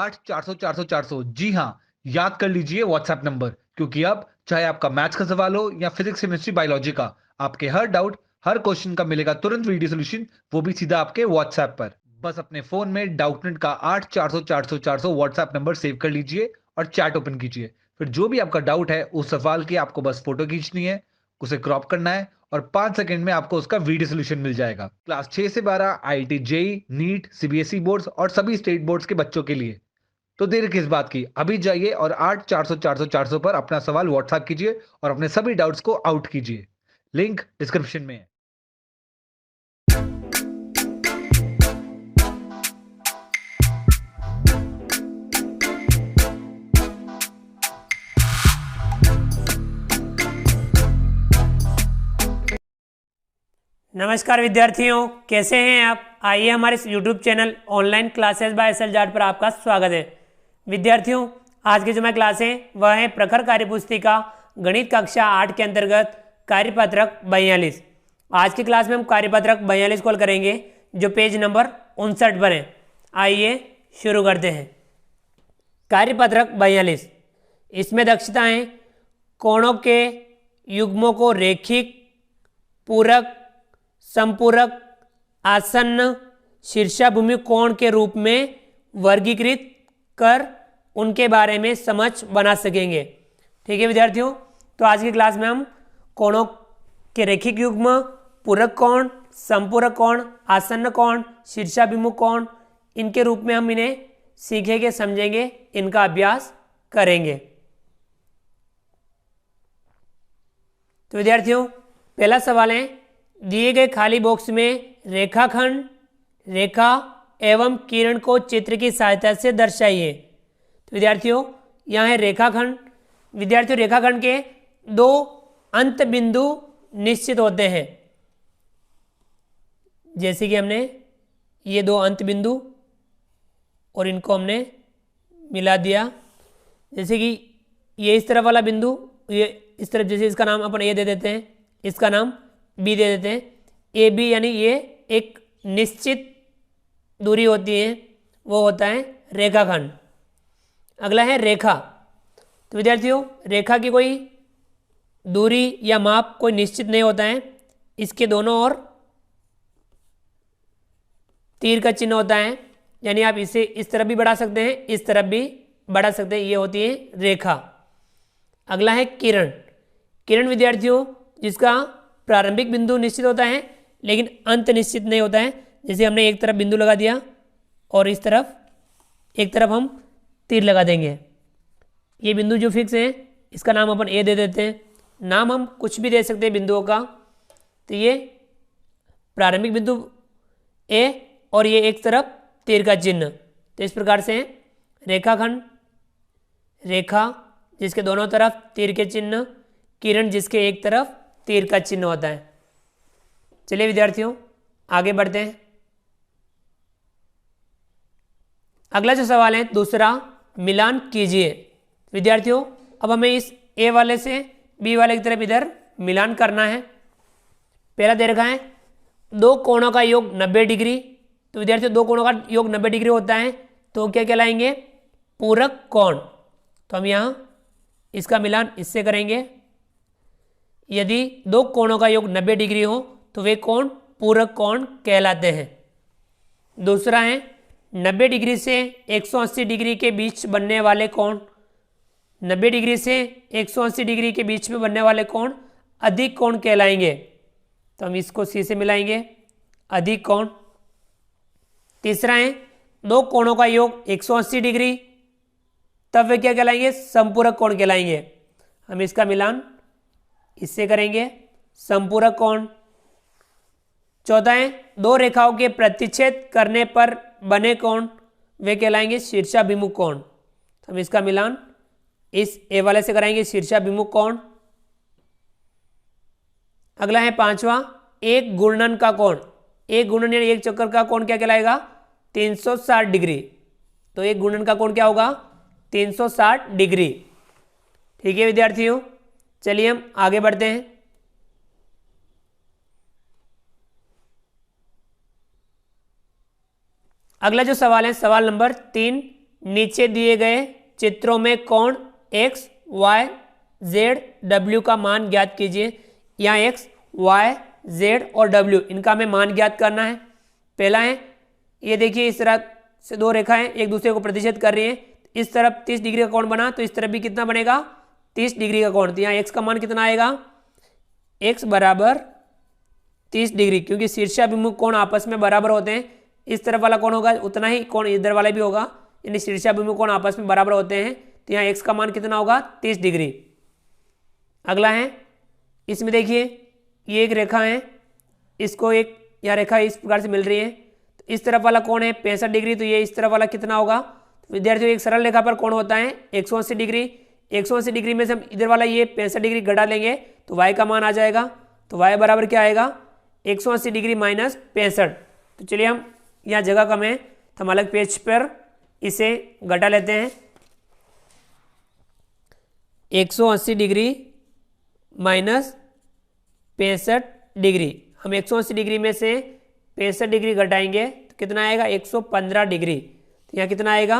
8 400 400 400। जी हाँ, याद कर लीजिए व्हाट्सएप नंबर, क्योंकि अब चाहे आपका मैथ्स का सवाल हो या फिजिक्स केमिस्ट्री बायोलॉजी का, आपके हर डाउट, हर क्वेश्चन का मिलेगा तुरंत वीडियो सोल्यूशन, वो भी सीधा आपके व्हाट्सएप पर। बस अपने फोन में डाउटनेट का 8 400 400 400 व्हाट्सएप नंबर सेव कर लीजिए और चैट ओपन कीजिए। फिर जो भी आपका डाउट है उस सवाल की आपको बस फोटो खींचनी है, उसे क्रॉप करना है और 5 सेकंड में आपको उसका वीडियो सोल्यूशन मिल जाएगा। क्लास 6 से 12 IIT JEE, NEET, CBSE boards और सभी स्टेट बोर्ड्स के बच्चों के लिए। तो देर किस बात की, अभी जाइए और 8 400 400 400 पर अपना सवाल व्हाट्सएप कीजिए और अपने सभी डाउट्स को आउट कीजिए। लिंक डिस्क्रिप्शन में है। नमस्कार विद्यार्थियों, कैसे हैं आप। आइए हमारे इस YouTube channel online classes by S L Jat पर आपका स्वागत है। विद्यार्थियों, आज की जो मैं क्लास है वह है प्रखर कार्यपुस्तिका गणित कक्षा 8 के अंतर्गत कार्यपत्रक 42। आज की क्लास में हम कार्यपत्रक 42 को हल करेंगे जो पेज नंबर 59 पर है। आइए शुरू करते हैं। कार्यपत्रक 42, इसमें दक्षताएं कोणों के युग्मों को रैखिक, पूरक, संपूरक, आसन्न, शीर्षाभूमि कोण के रूप में वर्गीकृत कर उनके बारे में समझ बना सकेंगे। ठीक है विद्यार्थियों, तो आज की क्लास में हम कोणों के रैखिक युग्म, पूरक कोण, संपूरक कोण, आसन्न कोण, शीर्षाभिमुख कोण, इनके रूप में हम इन्हें सीखेंगे, समझेंगे, इनका अभ्यास करेंगे। तो विद्यार्थियों, पहला सवाल है, दिए गए खाली बॉक्स में रेखाखंड, रेखा एवं किरण को चित्र की सहायता से दर्शाइए। तो विद्यार्थियों, यहाँ है रेखाखंड। विद्यार्थियों, रेखाखंड के दो अंत बिंदु निश्चित होते हैं। जैसे कि हमने ये दो अंत बिंदु और इनको हमने मिला दिया। जैसे कि ये इस तरफ वाला बिंदु, ये इस तरफ, जैसे इसका नाम अपन ए दे देते हैं, इसका नाम बी दे देते हैं। ए बी यानी ये एक निश्चित दूरी होती है, वो होता है रेखाखंड। अगला है रेखा। तो विद्यार्थियों, रेखा की कोई दूरी या माप कोई निश्चित नहीं होता है। इसके दोनों ओर तीर का चिन्ह होता है, यानी आप इसे इस तरफ भी बढ़ा सकते हैं, इस तरफ भी बढ़ा सकते हैं। ये होती है रेखा। अगला है किरण। किरण विद्यार्थियों, जिसका प्रारंभिक बिंदु निश्चित होता है लेकिन अंत निश्चित नहीं होता है। जैसे हमने एक तरफ बिंदु लगा दिया और इस तरफ एक तरफ हम तीर लगा देंगे। ये बिंदु जो फिक्स है, इसका नाम अपन ए दे देते हैं। नाम हम कुछ भी दे सकते हैं बिंदुओं का। तो ये प्रारंभिक बिंदु ए और ये एक तरफ तीर का चिन्ह। तो इस प्रकार से रेखाखंड, रेखा जिसके दोनों तरफ तीर के चिन्ह, किरण जिसके एक तरफ तीर का चिन्ह होता है। चलिए विद्यार्थियों, आगे बढ़ते हैं। अगला जो सवाल है दूसरा, मिलान कीजिए। विद्यार्थियों, अब हमें इस ए वाले से बी वाले की तरफ इधर मिलान करना है। पहला दे रखा है दो कोणों का योग 90 डिग्री। तो विद्यार्थियों, दो कोणों का योग 90 डिग्री होता है तो क्या कहलाएंगे? पूरक कोण। तो हम यहाँ इसका मिलान इससे करेंगे। यदि दो कोणों का योग 90 डिग्री हो तो वे कोण पूरक कोण कहलाते हैं। दूसरा है 90 डिग्री से 180 डिग्री के बीच बनने वाले कोण। 90 डिग्री से 180 डिग्री के बीच में बनने वाले कोण अधिक कोण कहलाएंगे। तो हम इसको सी से मिलाएंगे, अधिक कोण। तीसरा है दो कोणों का योग 180 डिग्री, तब वे क्या कहलाएंगे? संपूरक कोण कहलाएंगे। हम इसका मिलान इससे करेंगे, संपूरक कोण। चौथा है दो रेखाओं के प्रतिच्छेद करने पर बने कोण, वे कहलाएंगे शीर्षाभिमुख कोण। तो हम इसका मिलान इस ए वाले से कराएंगे, शीर्षाभिमुख कोण। अगला है पांचवा, एक घूर्णन का कोण। एक घूर्णन यानी एक चक्कर का कोण क्या कहलाएगा? 360 डिग्री। तो एक घूर्णन का कोण क्या होगा? 360 डिग्री। ठीक है विद्यार्थियों, चलिए हम आगे बढ़ते हैं। अगला जो सवाल है, सवाल नंबर 3, नीचे दिए गए चित्रों में कोण एक्स वाई जेड डब्ल्यू का मान ज्ञात कीजिए। यहाँ एक्स वाई जेड और डब्ल्यू इनका हमें मान ज्ञात करना है। पहला है, ये देखिए इस तरह से दो रेखाएं एक दूसरे को प्रतिच्छेद कर रही हैं। इस तरफ 30 डिग्री का कोण बना तो इस तरफ भी कितना बनेगा 30 डिग्री का कोण। तो यहाँ एक्स का मान कितना आएगा, एक्स बराबर 30 डिग्री, क्योंकि शीर्षाभिमुख कोण आपस में बराबर होते हैं। इस तरफ वाला कोण होगा उतना ही कोण इधर वाला भी होगा, यानी शीर्षाभिमुख कोण आपस में बराबर होते हैं। तो यहाँ एक्स का मान कितना होगा 30 डिग्री। अगला है, इसमें देखिए ये एक रेखा है, इसको एक यह रेखा इस प्रकार से मिल रही है। तो इस तरफ वाला कोण है 65 डिग्री, तो ये इस तरफ वाला कितना होगा। तो विद्यार्थियों एक सरल रेखा पर कोण होता है 180 डिग्री। 180 डिग्री में से हम इधर वाला ये 65 डिग्री घटा लेंगे तो y का मान आ जाएगा। तो y बराबर क्या आएगा 180 डिग्री माइनस 65। तो चलिए हम यहाँ जगह कम है तो हम अलग पेज पर इसे घटा लेते हैं। 180 डिग्री माइनस 65 डिग्री, हम 180 डिग्री में से 65 डिग्री घटाएंगे तो कितना आएगा 115 डिग्री। तो यहाँ कितना आएगा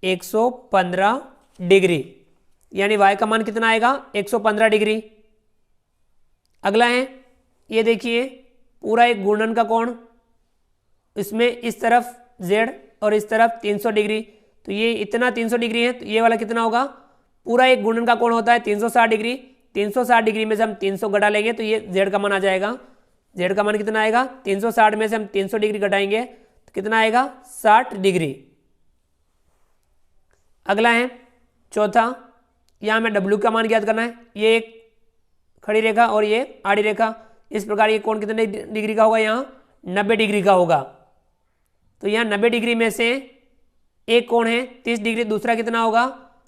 115 डिग्री, यानी y का मान कितना आएगा 115 डिग्री। अगला है, ये देखिए पूरा एक घूर्णन का कोण, इसमें इस तरफ z और इस तरफ 300 डिग्री, तो ये इतना 300 डिग्री है। तो ये वाला कितना होगा, पूरा एक घूर्णन का कोण होता है 360 डिग्री। 360 डिग्री में से हम 300 घटा लेंगे तो ये z का मान आ जाएगा। z का मान कितना आएगा 360 में से हम 300 डिग्री घटाएंगे तो कितना आएगा 60 डिग्री। अगला है चौथा, यहाँ हमें w का मान ज्ञात करना है। ये एक खड़ी रेखा और ये आड़ी रेखा, इस प्रकार ये कोण कितने डिग्री का होगा, यहाँ 90 डिग्री का होगा। तो यहाँ 90 डिग्री में से एक कोण है 30 डिग्री, दूसरा कितना होगा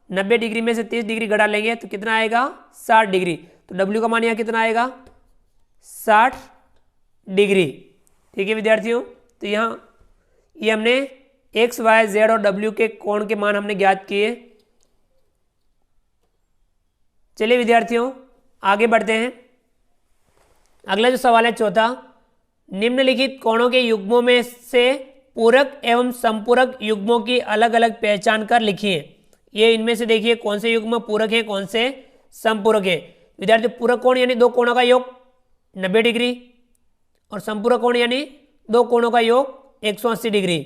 90 डिग्री में से 30 डिग्री घटा लेंगे तो कितना आएगा 60 डिग्री। तो w का मान यहाँ कितना आएगा 60 डिग्री। ठीक है विद्यार्थियों, तो यहाँ ये हमने x, y, z और w के कोण के मान हमने ज्ञात किए। चलिए विद्यार्थियों आगे बढ़ते हैं। अगला जो सवाल है चौथा, निम्नलिखित कोणों के युग्मों में से पूरक एवं संपूरक युग्मों की अलग अलग पहचान कर लिखिए। ये इनमें से देखिए कौन से युग्म पूरक है कौन से संपूरक है। विद्यार्थी पूरक कोण यानी दो कोणों का योग 90 डिग्री और संपूरक कोण यानी दो कोणों का योग 180 डिग्री।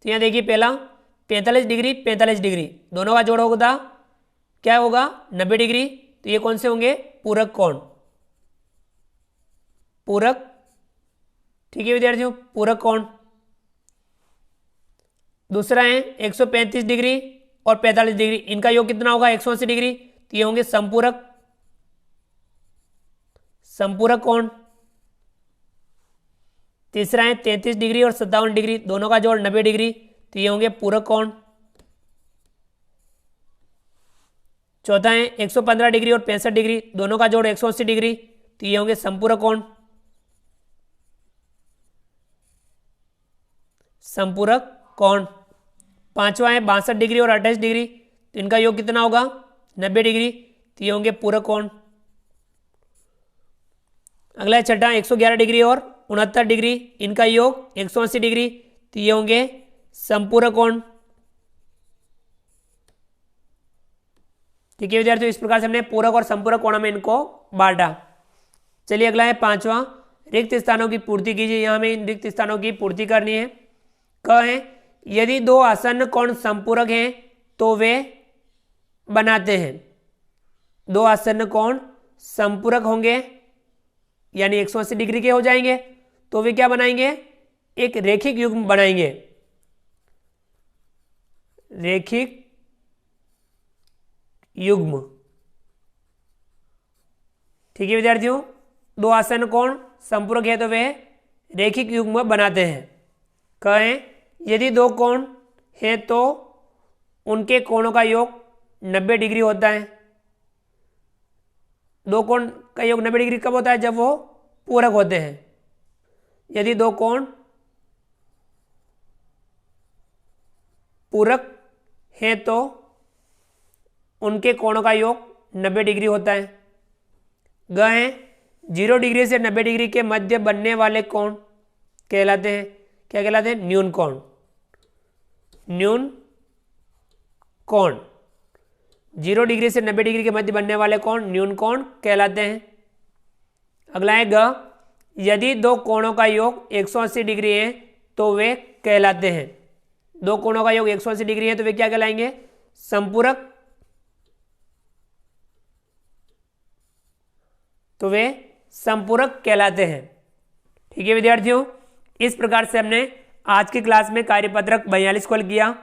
तो यहाँ देखिए पहला 45 डिग्री 45 डिग्री दोनों का जोड़ होगा क्या होगा 90 डिग्री। तो ये कौन से होंगे पूरक कोण, पूरक। ठीक है विद्यार्थियों, पूरक कोण। दूसरा है 135 डिग्री और 45 डिग्री, इनका योग कितना होगा 180 डिग्री। तो ये होंगे संपूरक, संपूरक कोण। तीसरा है 33 डिग्री और 57 डिग्री, दोनों का जोड़ 90 डिग्री। तो ये होंगे पूरक कोण। चौथा है 115 डिग्री और 65 डिग्री, दोनों का जोड़ 180 डिग्री। तो ये होंगे संपूरक कोण, संपूरक कोण। पांचवा है 62 डिग्री और 28 डिग्री, तो इनका योग कितना होगा 90 डिग्री। तो ये होंगे पूरक कोण। अगला है छठा 111 डिग्री और 69 डिग्री, इनका योग 180 डिग्री। तो ये होंगे संपूरक कोण। ठीक है विद्यार्थियों, इस प्रकार से हमने पूरक और संपूरक कोणों में इनको बांटा। चलिए अगला है पांचवा, रिक्त स्थानों की पूर्ति कीजिए। यहाँ हमें इन रिक्त स्थानों की पूर्ति करनी है। क है यदि दो आसन्न कोण संपूरक हैं तो वे बनाते हैं, दो आसन्न कोण संपूरक होंगे यानी 180 डिग्री के हो जाएंगे तो वे क्या बनाएंगे एक रेखिक युग्म बनाएंगे, रेखिक युग्म। ठीक है विद्यार्थियों, दो आसन्न कोण संपूरक है तो वे रेखिक युग्म बनाते हैं। कहें यदि दो कोण है तो उनके कोणों का योग 90 डिग्री होता है। दो कोण का योग 90 डिग्री कब होता है जब वो पूरक होते हैं। यदि दो कोण पूरक है तो उनके कोणों का योग 90 डिग्री होता है। ग है 0 डिग्री से 90 डिग्री के मध्य बनने वाले कोण कहलाते हैं, क्या कहलाते हैं न्यून कोण, न्यून कोण। 0 डिग्री से 90 डिग्री के मध्य बनने वाले कोण न्यून कोण कहलाते हैं। अगला है ग, यदि दो कोणों का योग 180 डिग्री है तो वे कहलाते हैं। दो कोणों का योग 180 डिग्री है तो वे क्या कहलाएंगे? संपूरक। तो वे संपूरक कहलाते हैं। ठीक है विद्यार्थियों, इस प्रकार से हमने आज की क्लास में कार्यपत्रक 42 को हल किया।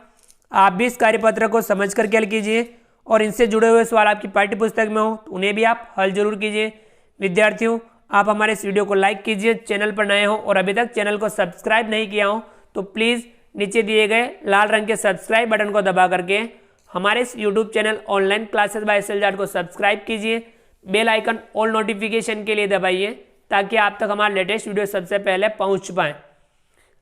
आप भी इस कार्यपत्रक को समझ करके हल कीजिए और इनसे जुड़े हुए सवाल आपकी पाठ्य पुस्तक में हो तो उन्हें भी आप हल जरूर कीजिए। विद्यार्थियों, आप हमारे इस वीडियो को लाइक कीजिए, चैनल पर नए हो और अभी तक चैनल को सब्सक्राइब नहीं किया हो तो प्लीज़ नीचे दिए गए लाल रंग के सब्सक्राइब बटन को दबा करके हमारे इस YouTube channel online classes bye SL को सब्सक्राइब कीजिए। बेल आइकन ऑल नोटिफिकेशन के लिए दबाइए ताकि आप तक हमारा लेटेस्ट वीडियो सबसे पहले पहुंच पाए।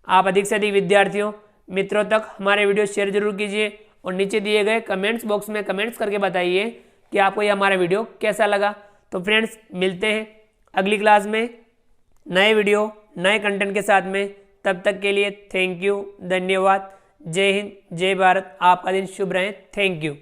आप अधिक से अधिक विद्यार्थियों मित्रों तक हमारे वीडियो शेयर जरूर कीजिए और नीचे दिए गए कमेंट्स बॉक्स में कमेंट्स करके बताइए कि आपको ये हमारा वीडियो कैसा लगा। तो फ्रेंड्स, मिलते हैं अगली क्लास में नए वीडियो नए कंटेंट के साथ में। तब तक के लिए थैंक यू, धन्यवाद। जय हिंद, जय भारत। आपका दिन शुभ रहे। Thank you.